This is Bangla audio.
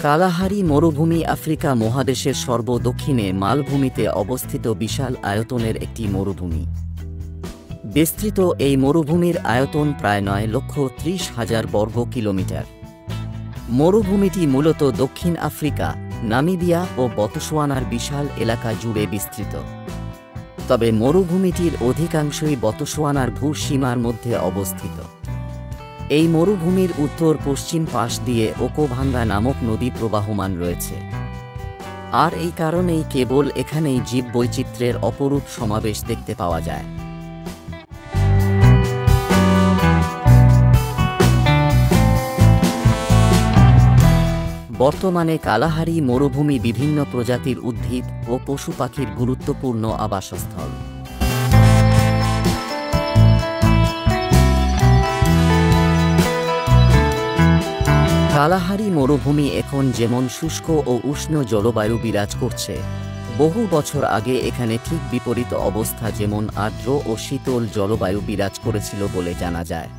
কালাহারি মরুভূমি আফ্রিকা মহাদেশের সর্বদক্ষিণে মালভূমিতে অবস্থিত বিশাল আয়তনের একটি মরুভূমি। বিস্তৃত এই মরুভূমির আয়তন প্রায় 9,30,000 বর্গ কিলোমিটার। মরুভূমিটি মূলত দক্ষিণ আফ্রিকা, নামিবিয়া ও বতসোয়ানার বিশাল এলাকা জুড়ে বিস্তৃত। তবে মরুভূমিটির অধিকাংশই বতসোয়ানার ভূসীমার মধ্যে অবস্থিত। এই মরুভূমির উত্তর পশ্চিম পাশ দিয়ে ওকোভাঙ্গা নামক নদী প্রবাহমান রয়েছে। আর এই কারণেই কেবল এখানেই জীববৈচিত্র্যের অপরূপ সমাবেশ দেখতে পাওয়া যায়। বর্তমানে কালাহারি মরুভূমি বিভিন্ন প্রজাতির উদ্ভিদ ও পশু পাখির গুরুত্বপূর্ণ আবাসস্থল। কালাহারি মরুভূমি এখন যেমন শুষ্ক ও উষ্ণ জলবায়ু বিরাজ করছে, বহু বছর আগে এখানে ঠিক বিপরীত অবস্থা, যেমন আর্দ্র ও শীতল জলবায়ু বিরাজ করেছিল বলে জানা যায়।